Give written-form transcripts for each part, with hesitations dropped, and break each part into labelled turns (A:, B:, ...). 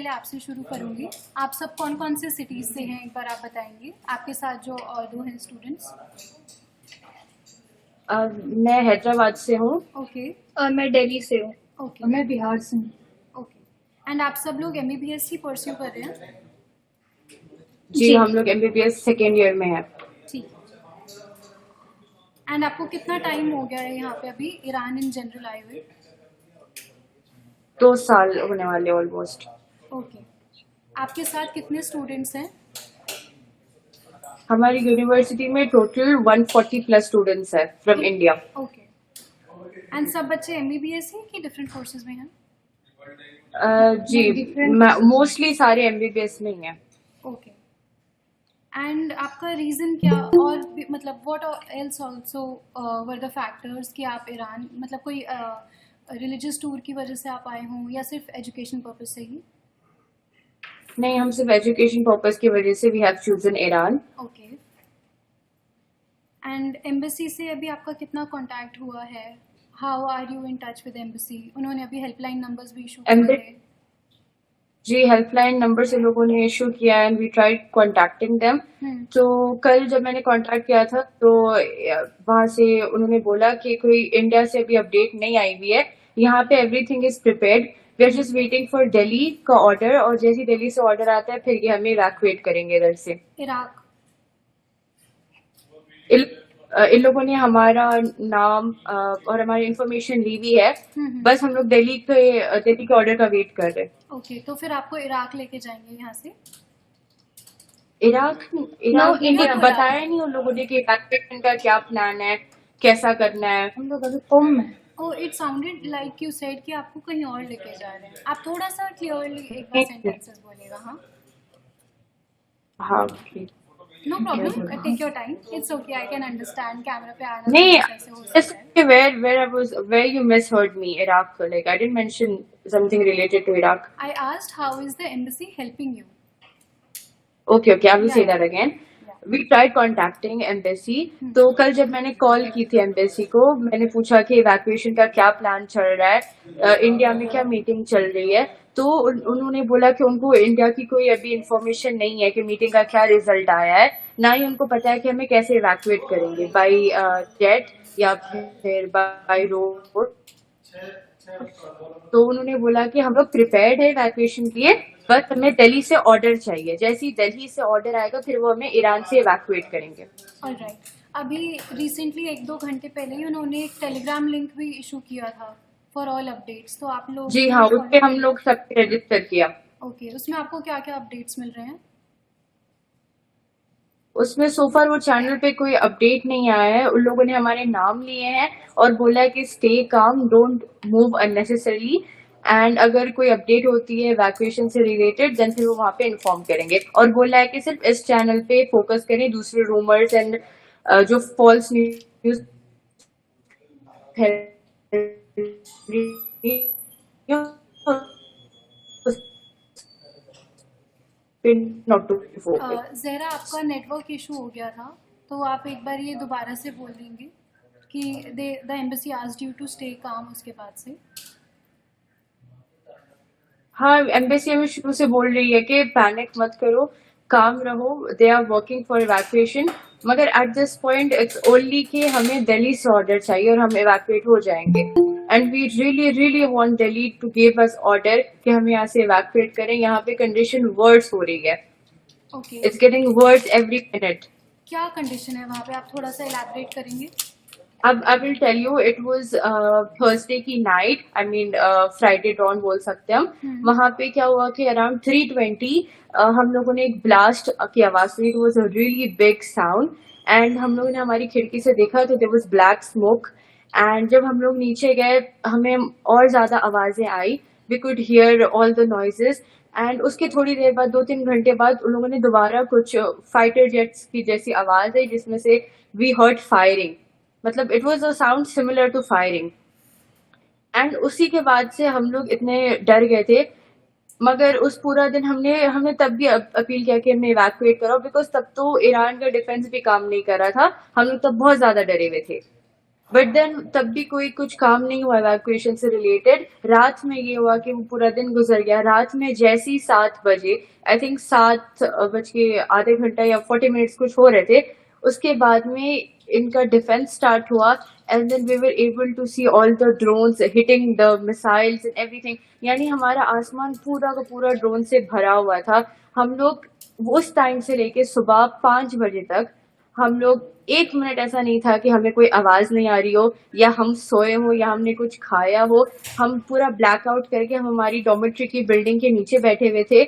A: पहले आपसे शुरू करूंगी। आप सब कौन कौन से सिटीज़ से हैं, एक बार आप बताएंगे। आपके साथ जो और दो हैं स्टूडेंट्स।
B: मैं हैदराबाद से हूँ।
A: ओके
C: और मैं दिल्ली से हूँ।
A: ओके
D: मैं बिहार से हूँ।
A: ओके। एंड आप सब लोग MBBS ही परस्यू कर रहे हैं?
B: जी, हम लोग MBBS सेकेंड ईयर में हैं।
A: ठीक है। एंड आपको कितना टाइम हो गया है यहाँ पे अभी ईरान इन जनरल आए हुए?
B: 2 साल होने वाले ऑलमोस्ट।
A: ओके। आपके साथ कितने स्टूडेंट्स हैं?
B: हमारी यूनिवर्सिटी में टोटल 140 प्लस स्टूडेंट्स है फ्रॉम इंडिया।
A: ओके। एंड सब बच्चे MBBS हैं कि डिफरेंट कोर्सेज में हैं?
B: जी, मोस्टली सारे MBBS में ही हैं।
A: ओके। एंड आपका रीज़न क्या, और मतलब what else also were the factors कि आप ईरान, मतलब कोई रिलीजियस टूर की वजह से आप आए हों या सिर्फ एजुकेशन पर्पज से ही?
B: नहीं, हम सिर्फ एजुकेशन पर्पस की वजह से we have chosen Iran.
A: Okay. And embassy से अभी आपका कितना कांटेक्ट हुआ है? How are you in touch with embassy? उन्होंने अभी हेल्पलाइन नंबर्स भी इशू किए थे।
B: जी, हेल्पलाइन नंबर से लोगों ने इशू किया and we tried contacting them. तो कल जब मैंने कांटेक्ट किया था तो वहां से उन्होंने बोला कि कोई इंडिया से अभी अपडेट नहीं आई हुई है, यहाँ पे everything is prepared, we are just waiting for Delhi का ऑर्डर, और जैसे दिल्ली से ऑर्डर आता है फिर ये हमें इवैक्यूएट करेंगे इधर से।
A: इराक?
B: इन लोगों ने हमारा नाम और हमारी इंफॉर्मेशन ली हुई है, बस हम लोग दिल्ली के ऑर्डर का वेट कर रहे हैं।
A: ओके। तो फिर आपको इराक लेके जाएंगे यहाँ से?
B: इराक इंडिया बताया नहीं उन लोगों ने कि इवैक्यूएशन का क्या प्लान है, कैसा करना है।
D: हम लोग अभी कॉम में।
A: Oh, it sounded like you said कि आपको कहीं और लेके जा रहे हैं। आप थोड़ा सा क्लियरली एक बार सेंटेंसेस बोलिएगा। हाँ
B: हाँ,
A: no problem, take your time, it's okay, I can understand. Camera पे आना
B: नहीं,
A: ऐसे हो सकता है।
B: where you misheard me, Iraq. Like I didn't mention something related to Iraq.
A: I asked how is the embassy helping you?
B: Okay, I will say that again. We tried contacting embassy. तो कल जब मैंने call की थी embassy को, मैंने पूछा कि evacuation का क्या प्लान चल रहा है, इंडिया में क्या मीटिंग चल रही है, तो उन्होंने बोला कि उनको इंडिया की कोई अभी इंफॉर्मेशन नहीं है कि मीटिंग का क्या रिजल्ट आया है, ना ही उनको पता है कि हमें कैसे इवैक्यूएट करेंगे, बाई जेट या फिर बाई रोड। तो उन्होंने बोला कि हम लोग प्रिपेयर्ड है इवैक्यूएशन के लिए, बस हमें दिल्ली से ऑर्डर चाहिए, जैसे ही दिल्ली से ऑर्डर आएगा फिर वो हमें ईरान से इवैक्यूएट करेंगे।
A: ऑलराइट। अभी रिसेंटली 1-2 घंटे पहले ही उन्होंने एक टेलीग्राम लिंक भी इशू किया था फॉर ऑल अपडेट्स, तो आप लोग?
B: जी हाँ, उस पे हम लोग सब रजिस्टर किया।
A: ओके। उसमें आपको क्या क्या अपडेट्स मिल रहे हैं?
B: उसमें सोफार वो चैनल पे कोई अपडेट नहीं आया है। उन लोगों ने हमारे नाम लिए हैं और बोला है कि stay calm, don't move unnecessarily, and अगर कोई अपडेट होती है इवैक्यूएशन से रिलेटेड देन फिर वो वहाँ पे इन्फॉर्म करेंगे, और बोला है कि सिर्फ इस चैनल पे फोकस करें, दूसरे रूमर्स एंड जो फॉल्स न्यूज
A: ज़हरा, आपका नेटवर्क इशू हो गया था, तो आप एक बार ये दोबारा से बोल देंगे कि the embassy asked you to stay calm, उसके बाद से।
B: हाँ, एम्बेसी हमें शुरू से बोल रही है कि पैनिक मत करो, काम रहो, they are working for evacuation, मगर at this point it's only कि हमें दिल्ली से ऑर्डर चाहिए और हम इवैक्यूएट हो जाएंगे, and we really want Delhi to give us order कि हम यहाँ से इवैक्यूएट करें। यहाँ पे कंडीशन वर्स हो रही है, it's getting worse every minute.
A: क्या कंडीशन है वहाँ पे, आप थोड़ा सा इलैबोरेट करेंगे?
B: अब I will tell you, it was Thursday की night, I mean Friday dawn बोल सकते हैं हम। वहां पे क्या हुआ कि अराउंड 3:20 हम लोगों ने एक ब्लास्ट की आवाज सुनी। It was a really big sound, and हम लोगों ने हमारी खिड़की से देखा तो there was black smoke, and जब हम लोग नीचे गए हमें और ज्यादा आवाजें आई, we could hear all the noises, and उसके थोड़ी देर बाद 2-3 घंटे बाद उन लोगों ने दोबारा कुछ फाइटर जेट्स की जैसी आवाज आई, जिसमें से वी हर्ड फायरिंग, मतलब it was a sound similar to firing, and उसी के बाद से हम लोग इतने डर गए थे। मगर उस पूरा दिन हमने तब भी अपील किया कि हमें इवैक्यूएट करो, बिकॉज तब तो ईरान का डिफेंस भी काम नहीं कर रहा था, हम लोग तब बहुत ज्यादा डरे हुए थे। बट देन तब भी कोई कुछ काम नहीं हुआ इवैक्यूएशन से रिलेटेड। रात में ये हुआ कि वो पूरा दिन गुजर गया। रात में जैसे ही 7 बजे, आई थिंक 7 बज के आधे घंटा या 40 मिनट्स कुछ हो रहे थे, उसके बाद में इनका डिफेंस स्टार्ट हुआ। And then we were able to see all the drones hitting the missiles and everything. यानी हमारा आसमान पूरा का पूरा ड्रोन से भरा हुआ था। हम लोग उस टाइम से लेके सुबह 5 बजे तक, हम लोग 1 मिनट ऐसा नहीं था कि हमें कोई आवाज नहीं आ रही हो या हम सोए हो या हमने कुछ खाया हो। हम पूरा ब्लैकआउट करके हम हमारी डॉर्मेट्री की बिल्डिंग के नीचे बैठे हुए थे।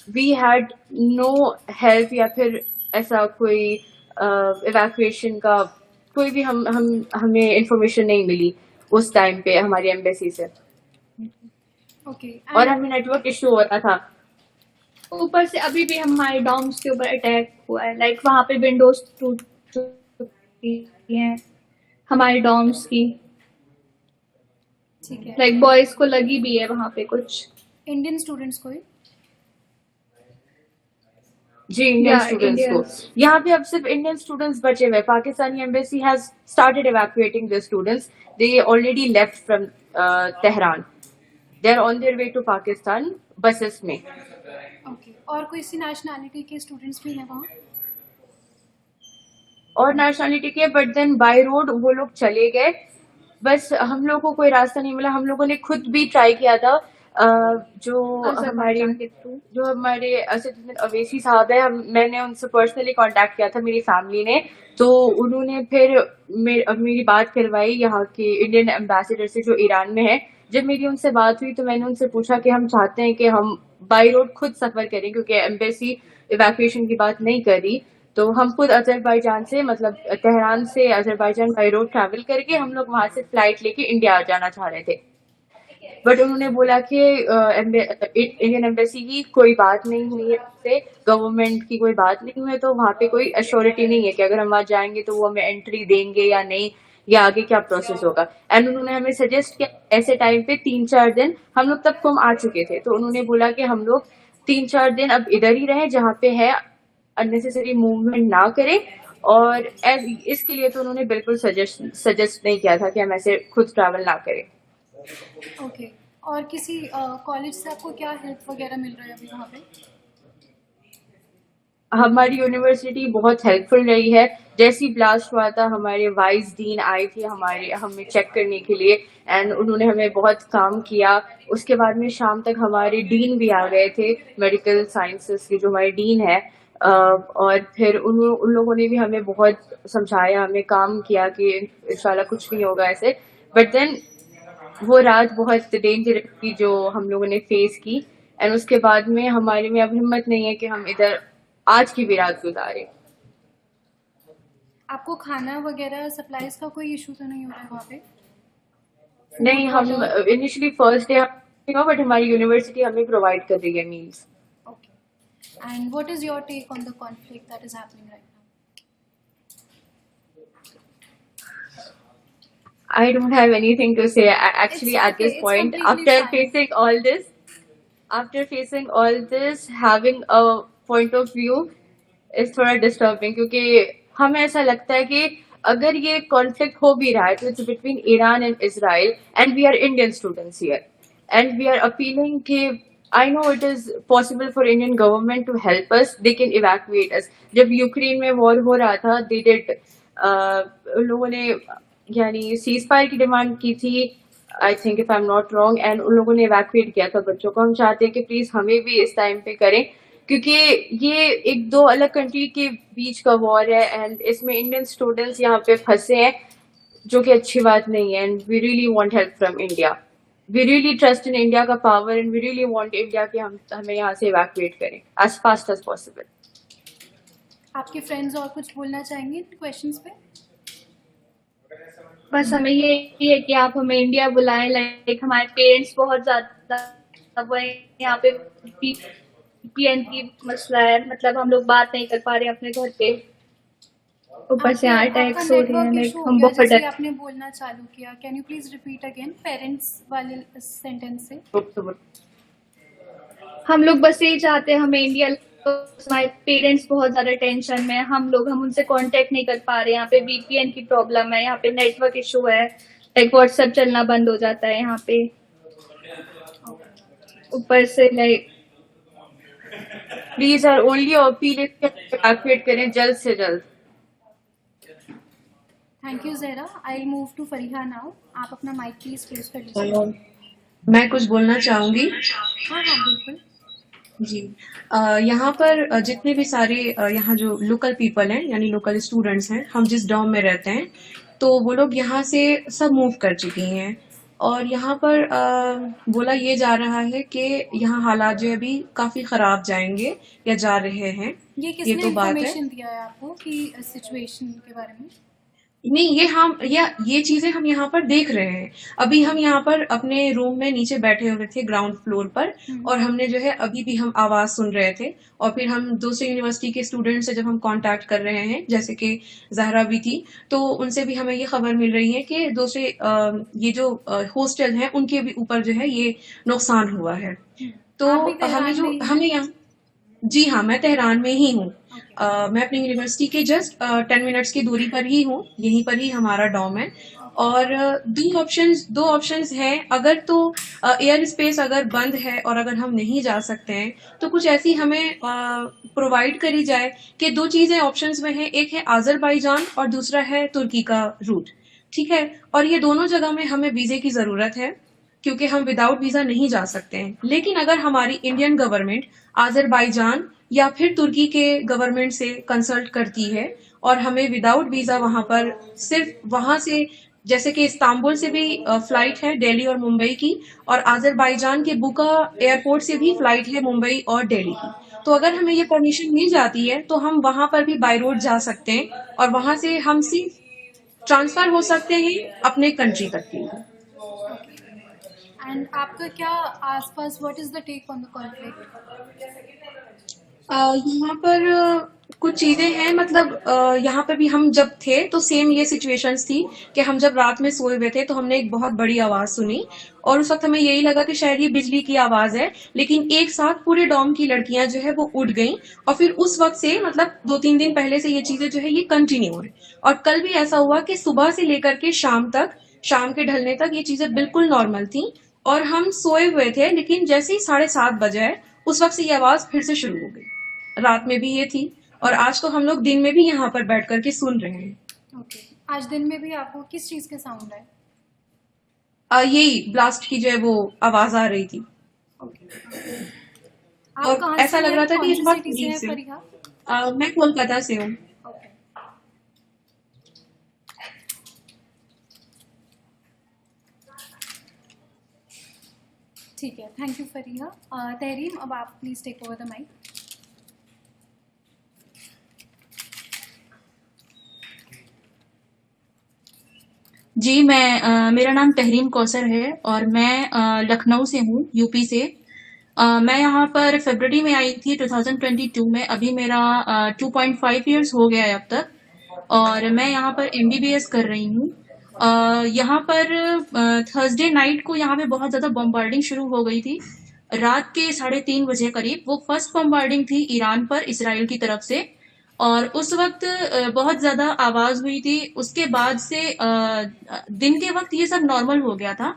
B: वी हैड नो हेल्प या फिर ऐसा कोई इवैक्यूएशन का कोई भी हमें इंफॉर्मेशन नहीं मिली उस टाइम पे हमारी एम्बेसी से।
A: ओके
B: और
A: एंड
B: हमें नेटवर्क इशू हो रहा था।
D: ऊपर से अभी भी हमारे डॉम्स के ऊपर अटैक हुआ है, लाइक वहां पे विंडोज टूट चुकी हैं हमारे डॉम्स की,
A: ठीक है।
D: लाइक बॉयज को लगी भी है वहां पे कुछ।
A: इंडियन स्टूडेंट्स को ही?
B: जी, इंडियन
D: या
B: स्टूडेंट्स को।
D: इंडियंस।
B: यहाँ पे अब सिर्फ इंडियन स्टूडेंट्स बचे हुए। Pakistani embassy has started evacuating the students. They already left from Tehran. They are on their way to Pakistan buses में।
A: ओके, और कोई सी नेशनैलिटी के स्टूडेंट्स भी हैं वहाँ?
B: और नेशनलिटी के, बट देन बाय रोड वो लोग चले गए। बस हम लोग को कोई रास्ता नहीं मिला। हम लोगों ने खुद भी ट्राई किया था। जो हमारे
D: अजरबैजान के थ्रू।
B: जो हमारे असदुद्दीन अवैसी साहब है, मैंने उनसे पर्सनली कांटेक्ट किया था, मेरी फैमिली ने। तो उन्होंने फिर मेरी बात करवाई यहाँ के इंडियन एम्बेसडर से जो ईरान में है। जब मेरी उनसे बात हुई तो मैंने उनसे पूछा कि हम चाहते हैं कि हम बाई रोड खुद सफर करें, क्योंकि एम्बेसी इवैक्यूएशन की बात नहीं कर रही। तो हम खुद अजरबैजान से, मतलब तेहरान से अजरबैजान बाई रोड ट्रैवल करके हम लोग वहां से फ्लाइट लेके इंडिया आ जाना चाह रहे थे। बट उन्होंने बोला कि इंडियन एम्बेसी की कोई बात नहीं हुई है, उससे गवर्नमेंट की कोई बात नहीं हुई है, तो वहां पे कोई अश्योरिटी नहीं है कि अगर हम वहां जाएंगे तो वो हमें एंट्री देंगे या नहीं, या आगे क्या प्रोसेस होगा। एंड उन्होंने हमें सजेस्ट किया ऐसे टाइम पे 3-4 दिन, हम लोग तब कुम आ चुके थे, तो उन्होंने बोला कि हम लोग 3-4 दिन अब इधर ही रहें जहाँ पे है, अननेसेसरी मूवमेंट ना करें। और इसके लिए तो उन्होंने बिल्कुल सजेस्ट नहीं किया था कि हम ऐसे खुद ट्रैवल ना करें।
A: ओके, और किसी कॉलेज से आपको क्या हेल्प वगैरह मिल रहा है अभी वहाँ पे?
B: हमारी यूनिवर्सिटी बहुत हेल्पफुल रही है। जैसी ब्लास्ट हुआ था, हमारे वाइस डीन आए थे हमें चेक करने के लिए, एंड उन्होंने हमें बहुत काम किया। उसके बाद में शाम तक हमारे डीन भी आ गए थे, मेडिकल साइंसेस के जो हमारे डीन है। और फिर उन लोगों ने भी हमें बहुत समझाया, हमें काम किया कि इंशाल्लाह कुछ नहीं होगा ऐसे। बट देन वो रात बहुत डेंजरस थी जो हम लोगों ने फेस की। एंड उसके बाद में हमारे में अब हिम्मत नहीं है कि हम इधर आज की भी रात गुजारे।
A: आपको खाना वगैरह सप्लाईज का कोई इशू तो नहीं हो रहा है वहाँ पे?
B: नहीं, हम इनिशियली फर्स्ट डे बट हमारी यूनिवर्सिटी हमें प्रोवाइड कर रही है meals.
A: Okay, and what is your take on the conflict that is happening right now?
B: I don't have anything to say actually
A: It's
B: at this
A: okay, it's
B: point.
A: completely fine.
B: After facing all this, having a point of view is थोड़ा disturbing, क्योंकि हमें ऐसा लगता है कि अगर ये conflict हो भी रहा है तो it's between Iran and Israel, and we are Indian students here, and we are appealing कि I know it is possible for Indian government to help us, they can evacuate us. जब Ukraine में war हो रहा था, they did उन लोगों ने यानी सीज फायर की डिमांड की थी, I think if I am not wrong, and उन लोगों ने इवैक्यूएट किया था बच्चों को। हम चाहते हैं कि प्लीज हमें भी इस टाइम पे करें, क्योंकि ये एक दो अलग कंट्री के बीच का वॉर है, एंड इसमें इंडियन स्टूडेंट्स यहाँ पे फंसे हैं, जो कि अच्छी बात नहीं है। And we really want help from India, we really trust in India का power, and we really want India कि हमें यहाँ से इवैक्यूएट करें एज फास्ट एज पॉसिबल।
A: आपके फ्रेंड्स और कुछ बोलना चाहेंगे क्वेश्चंस पे?
D: बस हमें ये है कि आप हमें इंडिया बुलाएं, लाइक हमारे पेरेंट्स बहुत ज्यादा वो है यहाँ पे, पीएन की मसला है, मतलब हम लोग बात नहीं कर पा रहे हैं अपने घर पे, ऊपर से यहाँ अटैक्स हो रहे हैं, लाइक हम बहुत
A: जैसे
D: डर।
A: आपने बोलना चालू किया, can you please repeat again parents वाले सेंटेंस से?
D: हम लोग बस यही चाहते हैं हमें इंडिया तो हमारे पेरेंट्स बहुत ज़्यादा टेंशन में हैं, हम उनसे कांटेक्ट नहीं कर पा रहे हैं, यहाँ पे वीपीएन की प्रॉब्लम है, यहाँ पे नेटवर्क इशू है, लाइक व्हाट्सएप चलना बंद हो जाता है यहाँ पे, ऊपर से लाइक
B: प्लीज और ओनली अपील इवैक्यूएट करें जल्द से जल्द।
A: Thank you Zahra. I will move to Fariha now. आप अपना माइक प्लीज प्लेस कर लीजिए।
C: मैं कुछ बोलना चाहूंगी।
A: हाँ हाँ बिल्कुल।
C: जी। यहाँ पर जितने भी सारे यहाँ जो लोकल पीपल हैं यानी लोकल स्टूडेंट्स हैं, हम जिस डॉम में रहते हैं तो वो लोग यहाँ से सब मूव कर चुकी हैं और यहाँ पर बोला ये जा रहा है कि यहाँ हालात जो है अभी काफी खराब जाएंगे या जा रहे हैं।
A: ये किसने
C: तो बात है।
A: इन्फॉर्मेशन दिया है आपको कि सिचुएशन के बारे में?
C: नहीं, ये चीजें हम यहाँ पर देख रहे हैं। अभी हम यहाँ पर अपने रूम में नीचे बैठे हुए थे ग्राउंड फ्लोर पर और हमने जो है अभी भी हम आवाज सुन रहे थे और फिर हम दूसरे यूनिवर्सिटी के स्टूडेंट से जब हम कांटेक्ट कर रहे हैं, जैसे कि जहरा भी थी, तो उनसे भी हमें ये खबर मिल रही है कि दूसरे ये जो हॉस्टल हैं उनके भी ऊपर जो है ये नुकसान हुआ है। तो
A: आप भी तेहरान में ही हैं?
C: हमें यहाँ जी हाँ, मैं तेहरान में ही हूँ। मैं अपनी यूनिवर्सिटी के जस्ट 10 मिनट्स की दूरी पर ही हूँ, यहीं पर ही हमारा डॉम है। और दो ऑप्शंस हैं। अगर तो एयर स्पेस अगर बंद है और अगर हम नहीं जा सकते हैं तो कुछ ऐसी हमें प्रोवाइड करी जाए कि दो चीजें ऑप्शंस में हैं, एक है आज़रबाईजान और दूसरा है तुर्की का रूट। ठीक है, और ये दोनों जगह में हमें वीजे की जरूरत है क्योंकि हम विदाउट वीजा नहीं जा सकते हैं। लेकिन अगर हमारी इंडियन गवर्नमेंट आज़रबाईजान या फिर तुर्की के गवर्नमेंट से कंसल्ट करती है और हमें विदाउट वीजा वहां पर सिर्फ वहां से, जैसे कि इस्तांबुल से भी फ्लाइट है दिल्ली और मुंबई की, और आज़रबाईजान के बुका एयरपोर्ट से भी फ्लाइट है मुंबई और दिल्ली की, तो अगर हमें ये परमिशन मिल जाती है तो हम वहां पर भी बाय रोड जा सकते हैं और वहां से हम सिर्फ ट्रांसफर हो सकते हैं अपने कंट्री तक के लिए।
A: एंड आपका क्या आसपास, what is the take on the conflict?
C: यहाँ पर कुछ चीजें हैं, मतलब यहाँ पर भी हम जब थे तो सेम ये सिचुएशंस थी कि हम जब रात में सोए हुए थे तो हमने एक बहुत बड़ी आवाज सुनी और उस वक्त हमें यही लगा कि शायद ये बिजली की आवाज है, लेकिन एक साथ पूरे डॉम की लड़कियां जो है वो उठ गईं और फिर उस वक्त से, मतलब 2-3 दिन पहले से ये चीजें जो है ये कंटिन्यू है। और कल भी ऐसा हुआ कि सुबह से लेकर के शाम तक, शाम के ढलने तक ये चीजें बिल्कुल नॉर्मल थी और हम सोए हुए थे, लेकिन जैसे ही 7:30 बजे उस वक्त से ये आवाज फिर से शुरू हो गई। रात में भी ये थी और आज तो हम लोग दिन में भी यहाँ पर बैठ करके सुन रहे हैं।
A: ओके, आज दिन में भी आपको किस चीज के साउंड है?
C: यही ब्लास्ट की जो है वो आवाज आ रही थी।
A: आप
C: और
A: कहाँ
C: ऐसा
A: से
C: लग
A: हैं?
C: रहा था कि
A: कौन
C: ये
A: सी
C: बहुत
A: सिटी से
C: करीब
A: हैं
C: से।
A: फरीहा?
C: मैं कोलकाता से हूँ।
A: ओके, ठीक है, थैंक यू फरीहा। तहरीम, अब आप please take over the mic.
E: जी, मेरा नाम तहरीम कौसर है और मैं लखनऊ से हूँ, यूपी से। मैं यहाँ पर फरवरी में आई थी 2022 में। अभी मेरा 2.5 इयर्स हो गया है अब तक और मैं यहाँ पर एमबीबीएस कर रही हूँ। यहाँ पर थर्सडे नाइट को यहाँ पे बहुत ज़्यादा बम्बार्डिंग शुरू हो गई थी। रात के 3:30 बजे करीब वो फर्स्ट बम्बार्डिंग थी ईरान पर इसराइल की तरफ से और उस वक्त बहुत ज्यादा आवाज हुई थी। उसके बाद से दिन के वक्त ये सब नॉर्मल हो गया था,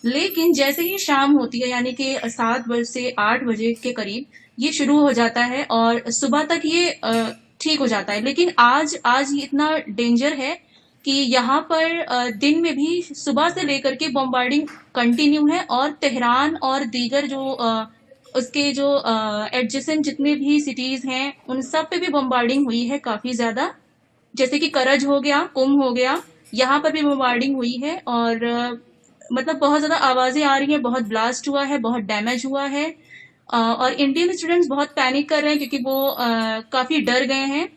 E: लेकिन जैसे ही शाम होती है यानी कि 7 बजे से 8 बजे के करीब ये शुरू हो जाता है और सुबह तक ये ठीक हो जाता है। लेकिन आज इतना डेंजर है कि यहाँ पर दिन में भी सुबह से लेकर के बम्बार्डिंग कंटिन्यू है और तेहरान और दीगर जो उसके जो एडजेसेंट जितने भी सिटीज हैं उन सब पे भी बम्बार्डिंग हुई है काफी ज्यादा, जैसे कि करज हो गया, कुम हो गया, यहाँ पर भी बम्बार्डिंग हुई है और मतलब बहुत ज्यादा आवाजें आ रही है, बहुत ब्लास्ट हुआ है, बहुत डैमेज हुआ है और इंडियन स्टूडेंट्स बहुत पैनिक कर रहे हैं क्योंकि वो काफी डर गए हैं।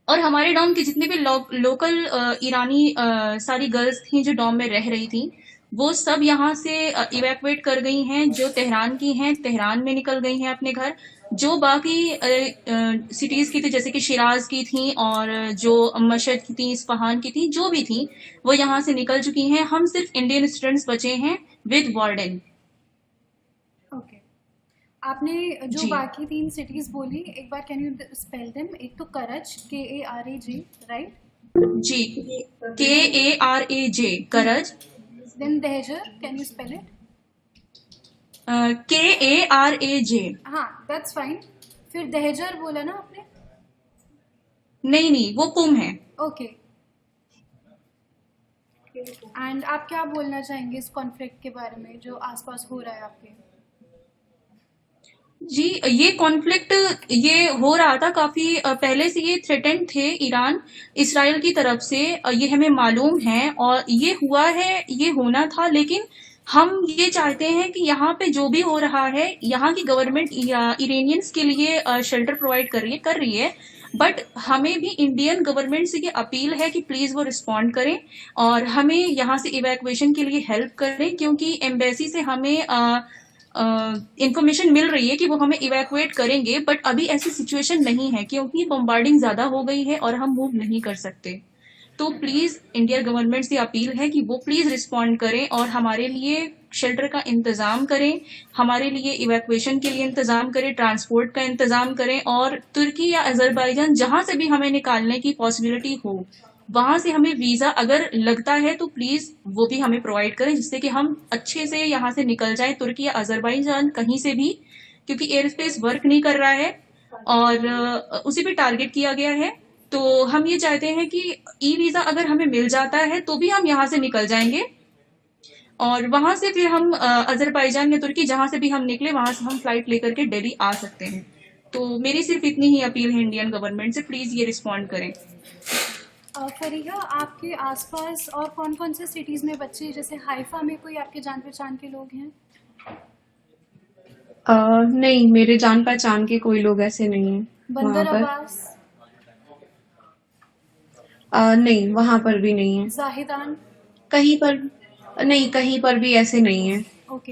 E: और हमारे डॉम के जितने भी लोकल ईरानी सारी गर्ल्स थी जो डॉम में रह रही थी वो सब यहाँ से इवैक्यूएट कर गई हैं। जो तेहरान की हैं तेहरान में निकल गई हैं अपने घर, जो बाकी सिटीज की थी जैसे कि शिराज की थी और जो मशहद की थी, इस्फहान की थी, जो भी थी वो यहाँ से निकल चुकी हैं। हम सिर्फ इंडियन स्टूडेंट्स बचे हैं विद वार्डन।
A: ओके, आपने जो
C: जी
A: बाकी 3 सिटीज बोली, एक बार कैन यू स्पेल देम? एक तो करज, KARAJ, राइट?
E: जी, KARAJ, करज।
A: देन दहजर, can you spell it?
E: KARAJ।
A: हाँ, दैट्स फाइन। फिर दहजर बोला ना आपने?
E: नहीं नहीं, वो कुम है।
A: ओके। एंड आप क्या बोलना चाहेंगे इस कॉन्फ्लिक्ट के बारे में जो आसपास हो रहा है आपके?
E: जी, ये कॉन्फ्लिक्ट ये हो रहा था काफी पहले से, ये थ्रेटेंड थे ईरान इसराइल की तरफ से, ये हमें मालूम है और ये हुआ है, ये होना था। लेकिन हम ये चाहते हैं कि यहाँ पे जो भी हो रहा है, यहाँ की गवर्नमेंट इरानियंस के लिए शेल्टर प्रोवाइड कर रही है। बट हमें भी इंडियन गवर्नमेंट से ये अपील है कि प्लीज वो रिस्पॉन्ड करें और हमें यहाँ से इवैक्यूएशन के लिए हेल्प करें, क्योंकि एम्बेसी से हमें इंफॉर्मेशन मिल रही है कि वो हमें इवैक्यूएट करेंगे। बट अभी ऐसी सिचुएशन नहीं है, क्योंकि बम्बार्डिंग ज्यादा हो गई है और हम मूव नहीं कर सकते। तो प्लीज इंडियन गवर्नमेंट से अपील है कि वो प्लीज रिस्पॉन्ड करें और हमारे लिए शेल्टर का इंतजाम करें, हमारे लिए इवैक्यूएशन के लिए इंतजाम करें, ट्रांसपोर्ट का इंतजाम करें, और तुर्की या अजरबैजान जहां से भी हमें निकालने की पॉसिबिलिटी हो, वहां से हमें वीजा अगर लगता है तो प्लीज वो भी हमें प्रोवाइड करें, जिससे कि हम अच्छे से यहाँ से निकल जाए, तुर्की या अजरबैजान कहीं से भी, क्योंकि एयर स्पेस वर्क नहीं कर रहा है और उसे भी टारगेट किया गया है। तो हम ये चाहते हैं कि ई वीजा अगर हमें मिल जाता है तो भी हम यहाँ से निकल जाएंगे और वहां से फिर हम अजरबैजान या तुर्की जहां से भी हम निकले वहां से हम फ्लाइट लेकर के दिल्ली आ सकते हैं। तो मेरी सिर्फ इतनी ही अपील है इंडियन गवर्नमेंट से, प्लीज ये रिस्पॉन्ड करें।
A: फरीहा, आपके आसपास और कौन कौन से सिटीज़ में बच्चे, जैसे हाइफा में कोई आपके जान पहचान के लोग हैं?
C: नहीं, मेरे जान पहचान के कोई लोग ऐसे नहीं है वहां
A: बंदर
C: पर।
A: अब्बास,
C: नहीं, वहां पर भी नहीं है।
A: जाहिदान?
C: कहीं पर नहीं, कहीं पर भी ऐसे नहीं है।
A: ओके,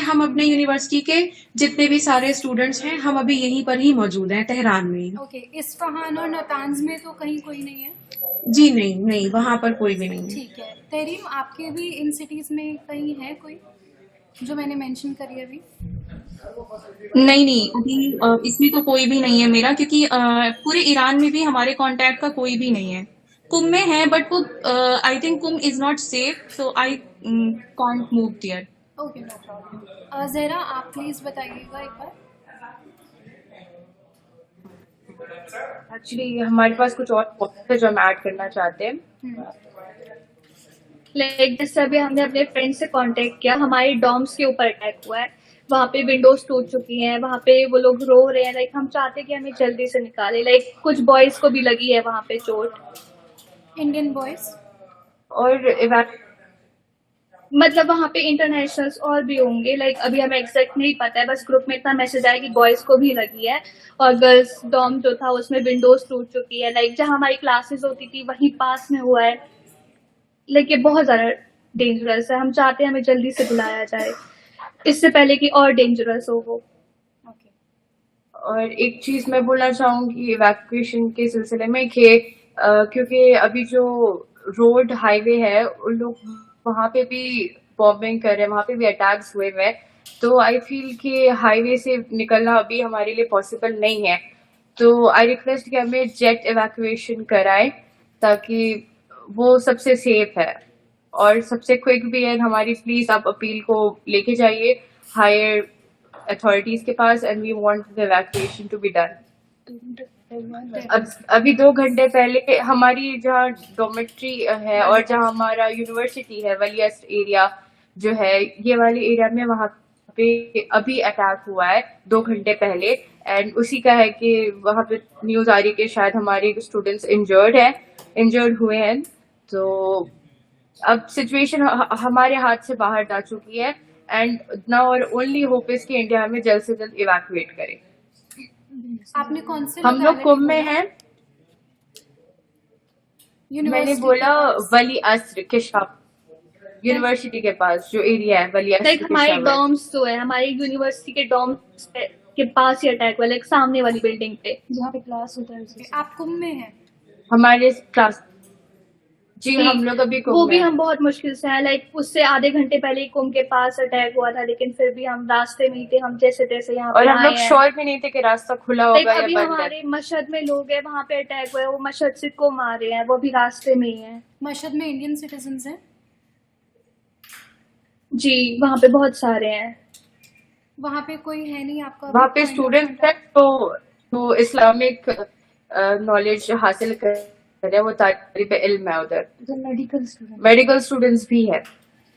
C: हम अपने यूनिवर्सिटी के जितने भी सारे स्टूडेंट्स हैं, हम अभी यहीं पर ही मौजूद हैं, तेहरान में ही।
A: ओके, इस्फहान और नतांज में तो कहीं कोई नहीं है?
C: जी नहीं, नहीं, वहां पर कोई भी नहीं है।
A: ठीक है। तहरीम, आपके भी इन सिटीज़ में कहीं है कोई जो मैंने मेंशन करी है अभी?
E: नहीं नहीं, अभी इसमें तो कोई भी नहीं है मेरा, क्योंकि पूरे ईरान में भी हमारे कांटेक्ट का कोई भी नहीं है। कुम में है, बट वो I think Qom is not safe, so I can't move there.
A: Okay, no problem. Zahra, आप प्लीज़ बताइएगा एक बार।
B: एक्चुअली हमारे पास कुछ और पॉइंट्स है जो हम ऐड करना चाहते हैं।
D: लाइक जैसे अभी हमने अपने फ्रेंड से कांटेक्ट किया, हमारे डॉम्स के ऊपर अटैक हुआ है, वहाँ पे विंडोज टूट चुकी हैं, वहाँ पे वो लोग रो रहे हैं। लाइक हम चाहते हैं कि हमें जल्दी से निकाले। लाइक कुछ बॉयज को भी लगी है वहाँ पे चोट।
A: Indian boys?
B: और
D: मतलब वहाँ पे इंटरनेशनल्स और भी होंगे। लाइक अभी हमें एग्जैक्ट नहीं पता है, बस ग्रुप में इतना मैसेज आया कि बॉयज को भी लगी है। और गर्ल्स डॉम जो था उसमें विंडोज टूट चुकी है। लाइक जहाँ हमारी क्लासेस होती थी वहीं पास में हुआ है। लाइक ये बहुत ज्यादा डेंजरस है। हम चाहते हैं हमें जल्दी से बुलाया जाए, इससे पहले कि और डेंजरस हो वो।
A: ओके।
B: और एक चीज मैं बोलना चाहूंगी इवैक्यूएशन के सिलसिले में कि क्योंकि अभी जो रोड हाईवे है, उन लोग वहां पे भी बॉम्बिंग कर रहे हैं, वहां पे भी अटैक्स हुए हुए हैं। तो आई फील कि हाईवे से निकलना अभी हमारे लिए पॉसिबल नहीं है। तो आई रिक्वेस्ट कि हमें जेट इवैक्यूएशन कराएं, ताकि वो सबसे सेफ है और सबसे क्विक भी है। हमारी प्लीज आप अपील को लेके जाइए हायर अथॉरिटीज के पास, and we want the evacuation to be done. अभी 2 घंटे पहले हमारी जहाँ डॉर्मेट्री है और जहाँ हमारा यूनिवर्सिटी है, वलियस्ट एरिया जो है, ये वाले एरिया में वहाँ पे अभी अटैक हुआ है 2 घंटे पहले। एंड उसी का है कि वहाँ पे न्यूज आ रही है कि शायद हमारे स्टूडेंट्स इंजर्ड हुए हैं। तो अब सिचुएशन हमारे हाथ से बाहर जा चुकी है, एंड नाउ और ओनली होप इज कि इंडिया हमें जल्द से जल्द इवैक्यूएट करे।
A: आपने कौन से
B: हम लोग कुंभ में हैं। मैंने बोला वली अस्र के यूनिवर्सिटी के पास जो एरिया है, वली अस्र
D: लाइक हमारे डॉम्स जो है, हमारी यूनिवर्सिटी के डॉम्स के पास ही अटैक हुआ, लाइक सामने वाली बिल्डिंग पे जहाँ पे क्लास होता है।
A: आप कुंभ में हैं?
B: हमारे क्लास जी
D: जी,
B: हम लोग अभी
D: वो
B: कुंभ
D: भी
B: में
D: हम बहुत मुश्किल से आए, लाइक उससे आधे घंटे पहले ही कुंभ के पास अटैक हुआ था, लेकिन फिर भी हम रास्ते में ही थे, हम जैसे तैसे यहाँ
B: और
D: पे
B: हम
D: आए
B: लोग
D: हैं।
B: श्योर भी नहीं थे कि रास्ता खुला
D: लाइक
B: होगा या
D: अभी
B: बंद है।
D: हमारे मशहद में लोग हैं, वहां पे अटैक हुआ है, वो मशहद से कुंभ आ रहे हैं, वो भी रास्ते में ही है।
A: मशहद में इंडियन सिटीजन्स हैं?
D: जी, वहां पे बहुत सारे हैं।
A: वहाँ पे कोई है नहीं आपका
B: वहाँ
A: अभी
B: पे
A: पॉइंट ऑफ
B: स्टूडेंट्स हैं
A: कॉन्टैक्ट?
B: तो इस्लामिक नॉलेज हासिल कर रहे हैं, वो तारीफ इल्म है उधर।
A: Medical student?
B: मेडिकल स्टूडेंट्स भी है।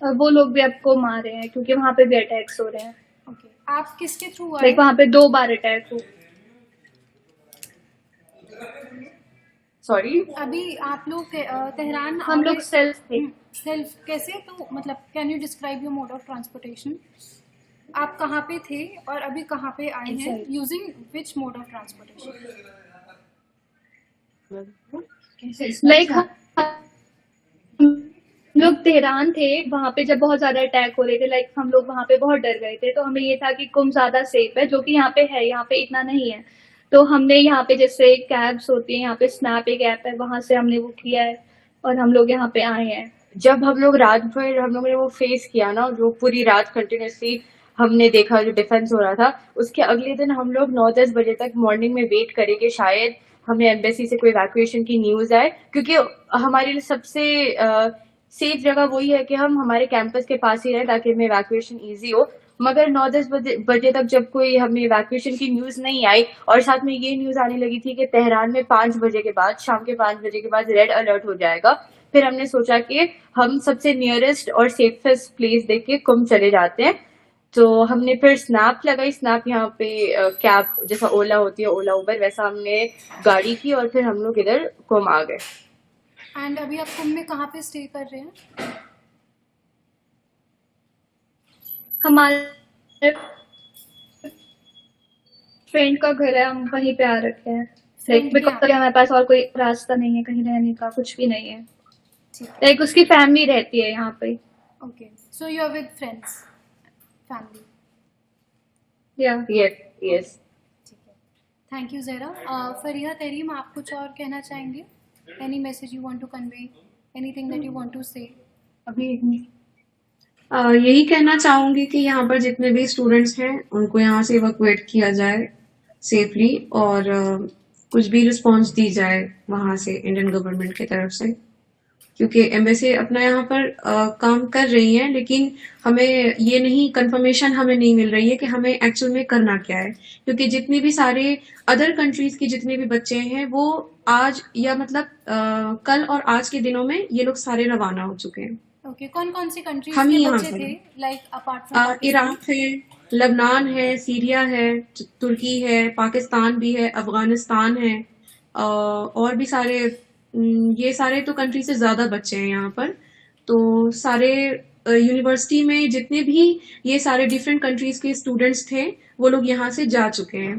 D: और वो लोग भी अब कुंभ आ रहे हैं, क्योंकि वहां पे भी अटैक्स हो रहे हैं।
A: ओके, आप किसके थ्रू आए?
D: लाइक वहां पे 2 बार अटैक हुआ।
B: सॉरी,
A: अभी आप लोग तेहरान
D: हम लोग सेल्फ थे।
A: सेल्फ कैसे, तो मतलब can you describe your mode of transportation? आप कहाँ पे थे और अभी कहाँ पे आए हैं, using which mode of transportation?
D: Like हम लोग तेहरान थे, वहां पे जब बहुत ज्यादा अटैक हो रहे थे, लाइक हम लोग वहां पे बहुत डर गए थे, तो हमें ये था कि कुंभ ज्यादा सेफ है, जो कि यहाँ पे है, यहाँ पे इतना नहीं है। तो हमने यहाँ पे जैसे कैब्स होती है, यहाँ पे स्नैप एक ऐप है, वहां से हमने वो किया है और हम लोग यहाँ पे आए हैं।
B: जब हम लोग रात भर हम लोगों ने वो फेस किया ना, जो पूरी रात कंटिन्यूसली हमने देखा जो डिफेंस हो रहा था, उसके अगले दिन हम लोग 9-10 बजे तक मॉर्निंग में वेट करेंगे शायद हमें एम्बेसी से कोई इवैक्यूएशन की न्यूज आए, क्योंकि हमारे लिए सबसे सेफ जगह वही है कि हम हमारे कैंपस के पास ही रहे ताकि हमें इवैक्यूएशन ईजी हो। मगर 9-10 बजे तक जब कोई हमें इवैक्यूएशन की न्यूज नहीं आई, और साथ में ये न्यूज आने लगी थी कि तेहरान में 5 बजे के बाद, शाम के 5 बजे के बाद रेड अलर्ट हो जाएगा, फिर हमने सोचा कि हम सबसे नियरेस्ट और सेफेस्ट प्लेस देख के कुंभ चले जाते हैं। तो हमने फिर स्नैप लगाई। स्नैप यहाँ पे कैब जैसा ओला होती है, ओला उबर, वैसा हमने गाड़ी की और फिर हम लोग इधर कुंभ आ गए।
A: एंड अभी आप कुंभ में कहाँ पे स्टे कर रहे हैं?
D: हमारे फ्रेंड का घर है, हम वहीं पे आ रखे हैं।
A: Friend
D: लाइक
A: के
D: बिकॉज
A: यहाँ?
D: हमारे पास और कोई रास्ता नहीं है कहीं रहने का, कुछ भी नहीं है।
A: ठीक है,
D: लाइक उसकी फैमिली रहती है यहाँ पे।
A: Okay, so you are with friends, family?
D: या
B: यस यस।
A: ठीक है, थैंक यू ज़हरा। फरिया, तहरीम, आप कुछ और कहना चाहेंगे? Any message you want to convey, anything that you want to say?
C: अभी यही कहना चाहूंगी कि यहाँ पर जितने भी स्टूडेंट्स हैं उनको यहाँ से इवैक्यूएट किया जाए सेफली, और कुछ भी रिस्पांस दी जाए वहां से इंडियन गवर्नमेंट की तरफ से, क्योंकि एम्बेसी अपना यहाँ पर काम कर रही है, लेकिन हमें ये नहीं, कंफर्मेशन हमें नहीं मिल रही है कि हमें एक्चुअल में करना क्या है, क्योंकि जितने भी सारे अदर कंट्रीज के जितने भी बच्चे हैं वो आज या मतलब कल और आज के दिनों में ये लोग सारे रवाना हो चुके हैं।
A: ओके, कौन कौन सी कंट्रीज
C: हम ही
A: के
C: यहाँ
A: बच्चे
C: पर
A: थे, लाइक अपार्ट फ्रॉम
C: इराक है, लबनान है, सीरिया है, तुर्की है, पाकिस्तान भी है, अफगानिस्तान है, और भी सारे, ये सारे तो कंट्री से ज्यादा बच्चे हैं यहाँ पर। तो सारे यूनिवर्सिटी में जितने भी ये सारे डिफरेंट कंट्रीज के स्टूडेंट्स थे वो लोग यहाँ से जा चुके हैं।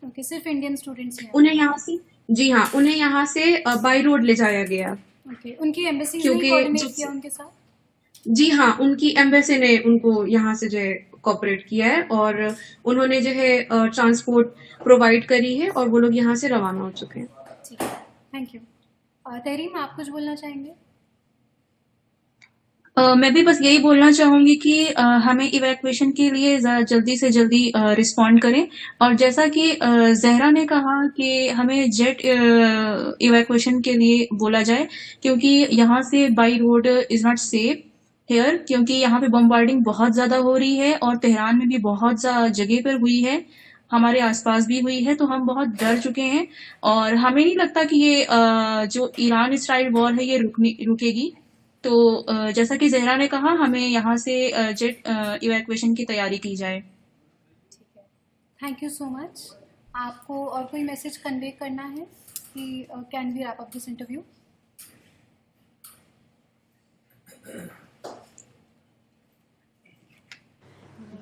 A: ओके, सिर्फ इंडियन स्टूडेंट्स हैं?
C: उन्हें यहाँ से, जी हाँ, उन्हें यहाँ से बाई रोड ले जाया गया।
A: ओके, उनकी एम्बेसी ने
C: क्योंकि
A: कोऑर्डिनेट
C: जिस-
A: किया उनके साथ?
C: जी हाँ, उनकी एम्बेसी ने उनको यहाँ से जो है कोऑपरेट किया है, और उन्होंने जो है ट्रांसपोर्ट प्रोवाइड करी है, और वो लोग यहाँ से रवाना हो चुके हैं।
A: ठीक है, थैंक यू। तहरीम, आप कुछ बोलना चाहेंगे?
E: मैं भी बस यही बोलना चाहूंगी कि हमें इवैक्यूएशन के लिए जल्दी से जल्दी रिस्पॉन्ड करें, और जैसा कि जहरा ने कहा कि हमें जेट इवैक्यूएशन के लिए बोला जाए, क्योंकि यहाँ से by road is not safe here, क्योंकि यहाँ पे बम्बार्डिंग बहुत ज्यादा हो रही है, और तेहरान में भी बहुत जगह पर हुई है, हमारे आसपास भी हुई है, तो हम बहुत डर चुके हैं, और हमें नहीं लगता कि ये जो ईरान इसराइल वॉर है ये रुकेगी। तो जैसा कि जहरा ने कहा, हमें यहाँ से जेट इवैक्यूएशन की तैयारी की जाए।
A: ठीक है, थैंक यू सो मच। आपको और कोई मैसेज कन्वे करना है कि can we wrap up this interview?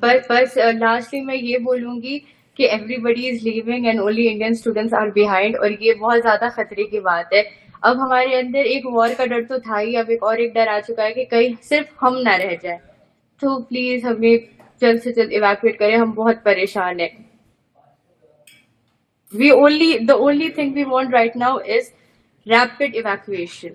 B: बस लास्टली मैं ये बोलूंगी कि everybody is leaving and only Indian students are behind, और ये बहुत ज्यादा खतरे की बात है। अब हमारे अंदर एक वॉर का डर तो था ही, अब एक और एक डर आ चुका है कि कहीं सिर्फ हम ना रह जाए। तो प्लीज हमें जल्द से जल्द इवैक्यूएट करें, हम बहुत परेशान हैं। The only thing we want right now is rapid evacuation.